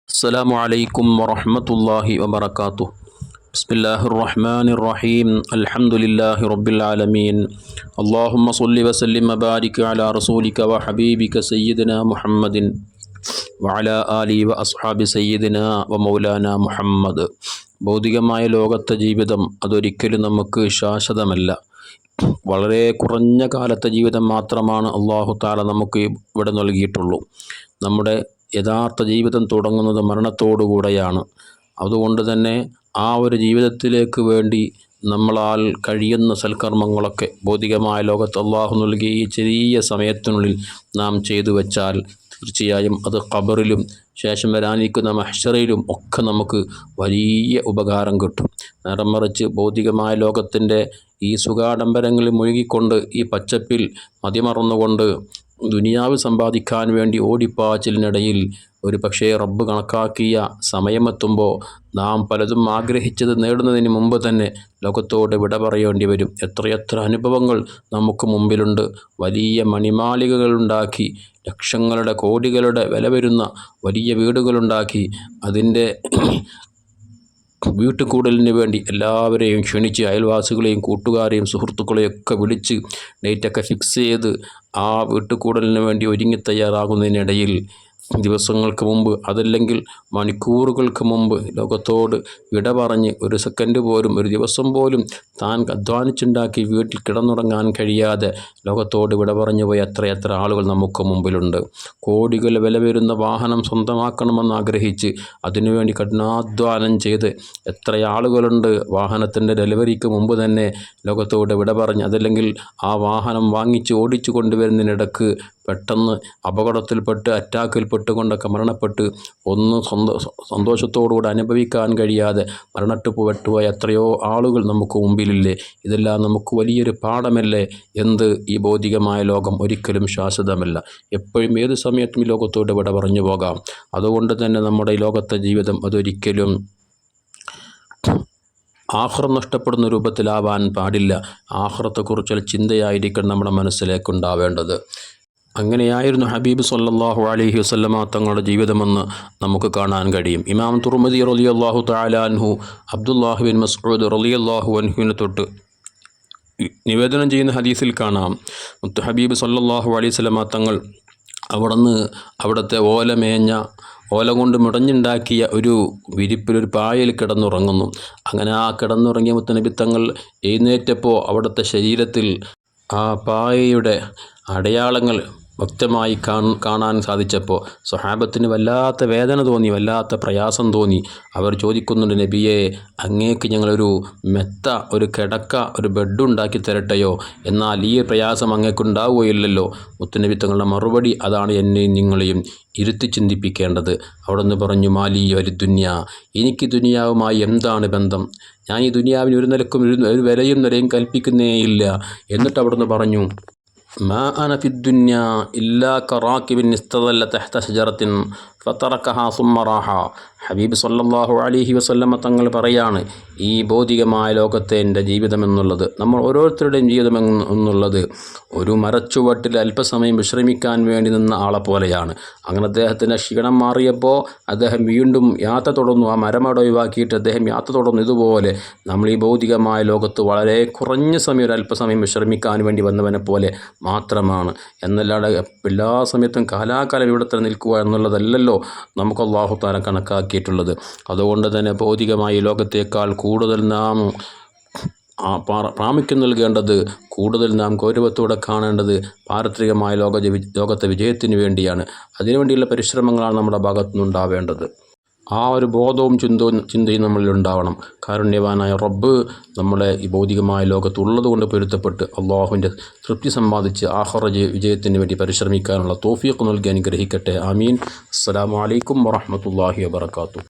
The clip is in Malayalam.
السلام عليكم ورحمة الله وبركاته. بسم الله الرحمن الرحيم. الحمد لله رب العالمين. اللهم صل وسلم وبارك على رسولك وحبيبك سيدنا محمد وعلى آله وأصحاب سيدنا ومولانا മുഹമ്മദ്. ഭൗതികമായ ലോകത്തെ ജീവിതം അതൊരിക്കലും നമുക്ക് ശാശ്വതമല്ല. വളരെ കുറഞ്ഞ കാലത്തെ ജീവിതം മാത്രമാണ് അല്ലാഹു തആല നമുക്ക് ഇവിടെ നൽകിയിട്ടുള്ളൂ. നമ്മുടെ യഥാർത്ഥ ജീവിതം തുടങ്ങുന്നത് മരണത്തോടുകൂടെയാണ്. അതുകൊണ്ട് തന്നെ ആ ഒരു ജീവിതത്തിലേക്ക് വേണ്ടി നമ്മളാൽ കഴിയുന്ന സൽക്കർമ്മങ്ങളൊക്കെ ഭൗതികമായ ലോകത്ത് അല്ലാഹു നൽകിയ ഈ ചെറിയ സമയത്തിനുള്ളിൽ നാം ചെയ്തു വെച്ചാൽ തീർച്ചയായും അത് ഖബറിലും ശേഷം വരാനിരിക്കുന്ന മഹ്ശറിലും ഒക്കെ നമുക്ക് വലിയ ഉപകാരം കിട്ടും. നേരെ മറിച്ച് ഭൗതികമായ ലോകത്തിൻ്റെ ഈ സുഖാഡംബരങ്ങളിൽ മുഴുകിക്കൊണ്ട് ഈ പച്ചപ്പിൽ മതിമറന്നുകൊണ്ട് ദുനിയാവ് സമ്പാദിക്കാൻ വേണ്ടി ഓടിപ്പാച്ചിലിനിടയിൽ ഒരു പക്ഷേ റബ്ബ് കണക്കാക്കിയ സമയമെത്തുമ്പോൾ നാം പലതും ആഗ്രഹിച്ചത് നേടുന്നതിന് മുമ്പ് തന്നെ ലോകത്തോട് വിട പറയേണ്ടി വരും. എത്രയെത്ര അനുഭവങ്ങൾ നമുക്ക് മുമ്പിലുണ്ട്. വലിയ മണിമാളികകളുണ്ടാക്കി ലക്ഷങ്ങളുടെ കോടികളുടെ വില വരുന്ന വലിയ വീടുകളുണ്ടാക്കി അതിൻ്റെ വീട്ടുകൂടലിന് വേണ്ടി എല്ലാവരെയും ക്ഷണിച്ച് അയൽവാസികളെയും കൂട്ടുകാരെയും സുഹൃത്തുക്കളെയും ഒക്കെ വിളിച്ച് ഡേറ്റൊക്കെ ഫിക്സ് ചെയ്ത് ആ വീട്ടുകൂടലിന് വേണ്ടി ഒരുങ്ങി തയ്യാറാകുന്നതിനിടയിൽ ദിവസങ്ങൾക്ക് മുമ്പ് അതല്ലെങ്കിൽ മണിക്കൂറുകൾക്ക് മുമ്പ് ലോകത്തോട് വിട പറഞ്ഞ് ഒരു സെക്കൻഡ് പോലും ഒരു ദിവസം പോലും താൻ അധ്വാനിച്ചുണ്ടാക്കി വീട്ടിൽ കിടന്നുറങ്ങാൻ കഴിയാതെ ലോകത്തോട് വിട പറഞ്ഞു പോയ എത്രയെത്ര ആളുകൾ നമുക്ക് മുമ്പിലുണ്ട്. കോടികൾ വില വരുന്ന വാഹനം സ്വന്തമാക്കണമെന്ന് ആഗ്രഹിച്ച് അതിനുവേണ്ടി കഠിനാധ്വാനം ചെയ്ത് എത്ര ആളുകളുണ്ട്. വാഹനത്തിൻ്റെ ഡെലിവറിക്ക് മുമ്പ് തന്നെ ലോകത്തോട് വിട പറഞ്ഞ് അതല്ലെങ്കിൽ ആ വാഹനം വാങ്ങിച്ച് ഓടിച്ചു കൊണ്ടുവരുന്നതിനിടക്ക് പെട്ടെന്ന് അപകടത്തിൽപ്പെട്ട് അറ്റാക്കിൽപ്പെട്ടുകൊണ്ടൊക്കെ മരണപ്പെട്ട് ഒന്നും സന്തോഷത്തോടുകൂടി അനുഭവിക്കാൻ കഴിയാതെ മരണപ്പെട്ടുപോയ എത്രയോ ആളുകൾ നമുക്ക് മുമ്പിലില്ലേ. ഇതെല്ലാം നമുക്ക് വലിയൊരു പാഠമല്ലേ. എന്ത് ഈ ഭൗതികമായ ലോകം ഒരിക്കലും ശാശ്വതമല്ല. എപ്പോഴും ഏത് സമയത്തും ഈ ലോകത്തോട് വിട പറഞ്ഞു പോകാം. അതുകൊണ്ട് തന്നെ നമ്മുടെ ഈ ലോകത്തെ ജീവിതം അതൊരിക്കലും ആഖിറത്ത് നഷ്ടപ്പെടുന്ന രൂപത്തിലാവാൻ പാടില്ല. ആഖിറത്തെക്കുറിച്ചുള്ള ചിന്തയായിരിക്കണം നമ്മുടെ മനസ്സിലേക്കുണ്ടാവേണ്ടത്. അങ്ങനെയായിരുന്നു ഹബീബ് സല്ലല്ലാഹു അലൈഹി വസല്ലമ തങ്ങളുടെ ജീവിതമെന്ന് നമുക്ക് കാണാൻ കഴിയും. ഇമാം തുർമിദി റളിയല്ലാഹു തആല അൻഹു അബ്ദുല്ലാഹി ബിൻ മസ്ഊദ് റളിയല്ലാഹു അൻഹുവിനെ തൊട്ട് നിവേദനം ചെയ്യുന്ന ഹദീസിൽ കാണാം, മുത്ത് ഹബീബ് സല്ലല്ലാഹു അലൈഹി വസല്ലമ തങ്ങൾ അവിടുത്തെ ഓല കൊണ്ട് മുടഞ്ഞുണ്ടാക്കിയ ഒരു വിരിപ്പിലൊരു പായയിൽ കിടന്നുറങ്ങുന്നു. അങ്ങനെ ആ കിടന്നുറങ്ങിയ മുത്തുനബി തങ്ങൾ എഴുന്നേറ്റപ്പോൾ അവിടുത്തെ ശരീരത്തിൽ ആ പായയുടെ അടയാളങ്ങൾ വ്യക്തമായി കാണാൻ സാധിച്ചപ്പോൾ സ്വഹാബത്തിന് വല്ലാത്ത വേദന തോന്നി, വല്ലാത്ത പ്രയാസം തോന്നി. അവർ ചോദിക്കുന്നുണ്ട്, നബിയെ, അങ്ങേക്ക് ഞങ്ങളൊരു മെത്ത, ഒരു കിടക്ക, ഒരു ബെഡുണ്ടാക്കി തരട്ടെയോ? എന്നാൽ ഈ പ്രയാസം അങ്ങേക്കുണ്ടാവുകയില്ലല്ലോ. മുത്തുനബി തങ്ങളുടെ മറുപടി അതാണ് എന്നെയും നിങ്ങളെയും ഇരുത്തി ചിന്തിപ്പിക്കേണ്ടത്. അവിടെ നിന്ന് പറഞ്ഞു, മാലി വലി ദുനിയ, എനിക്ക് ദുനിയാവുമായി എന്താണ് ബന്ധം? ഞാൻ ഈ ദുനിയാവിന് ഒരു നിലക്കും ഒരു വിലയും കൽപ്പിക്കുന്നേയില്ല. എന്നിട്ട് അവിടെ നിന്ന് പറഞ്ഞു, മാ അന ഫിദ്ദുന്യാ ഇല്ലാ കറാകിബിൻ ഇസ്തദല്ല തഹ്ത ശജറത്തിൻ ഫതറകഹാ സുമ്മ റാഹ. ഹബീബ് സല്ലല്ലാഹു അലൈഹി വസല്ലമ തങ്ങൾ പറയാണ്, ഈ ഭൗതികമായ ലോകത്തെ എൻ്റെ ജീവിതം എന്നുള്ളത്, നമ്മൾ ഓരോരുത്തരുടെയും ജീവിതം എന്നുള്ളത് ഒരു മരച്ചുവട്ടിൽ അല്പസമയം വിശ്രമിക്കാൻ വേണ്ടി നിന്ന ആളെ പോലെയാണ്. അങ്ങനെ അദ്ദേഹത്തിൻ്റെ ക്ഷീണം മാറിയപ്പോൾ അദ്ദേഹം വീണ്ടും യാത്ര തുടർന്നു. ആ മരമട ഒഴിവാക്കിയിട്ട് അദ്ദേഹം യാത്ര തുടർന്നു. ഇതുപോലെ നമ്മൾ ഈ ഭൗതികമായ ലോകത്ത് വളരെ കുറഞ്ഞ സമയം ഒരു അല്പസമയം വിശ്രമിക്കാൻ വേണ്ടി വന്നവനെ പോലെ മാത്രമാണ്. എന്നല്ലാതെ എല്ലാ സമയത്തും കാലാകാലം ഇവിടെ തന്നെ നിൽക്കുക എന്നുള്ളതല്ലല്ലോ നമുക്ക് അല്ലാഹു തആല കണക്കാക്കിയിട്ടുള്ളത്. അതുകൊണ്ട് തന്നെ ഭൗതികമായ ലോകത്തേക്കാൾ കൂടുതൽ നാം പ്രാമുഖ്യം നൽകേണ്ടത്, കൂടുതൽ നാം ഗൗരവത്തോടെ കാണേണ്ടത് പാരത്രികമായ ലോകത്തെ വിജയത്തിന് വേണ്ടിയാണ്. അതിനുവേണ്ടിയുള്ള പരിശ്രമങ്ങളാണ് നമ്മുടെ ഭാഗത്തു നിന്നുണ്ടാവേണ്ടത്. ആ ഒരു ബോധവും ചിന്തയും നമ്മളിൽ ഉണ്ടാവണം. കാരുണ്യവാനായ റബ്ബ് നമ്മളെ ഈ ഭൗതികമായ ലോകത്തുള്ളത് കൊണ്ട് പൊരുത്തപ്പെട്ട് അള്ളാഹുവിൻ്റെ തൃപ്തി സമ്പാദിച്ച് ആഖിറത്ത് വിജയത്തിന് വേണ്ടി പരിശ്രമിക്കാനുള്ള തൗഫീഖ് നൽകി അനുഗ്രഹിക്കട്ടെ. ആമീൻ. അസ്സലാമു അലൈക്കും വറഹ്മത്തുള്ളാഹി വബറകാതുഹു.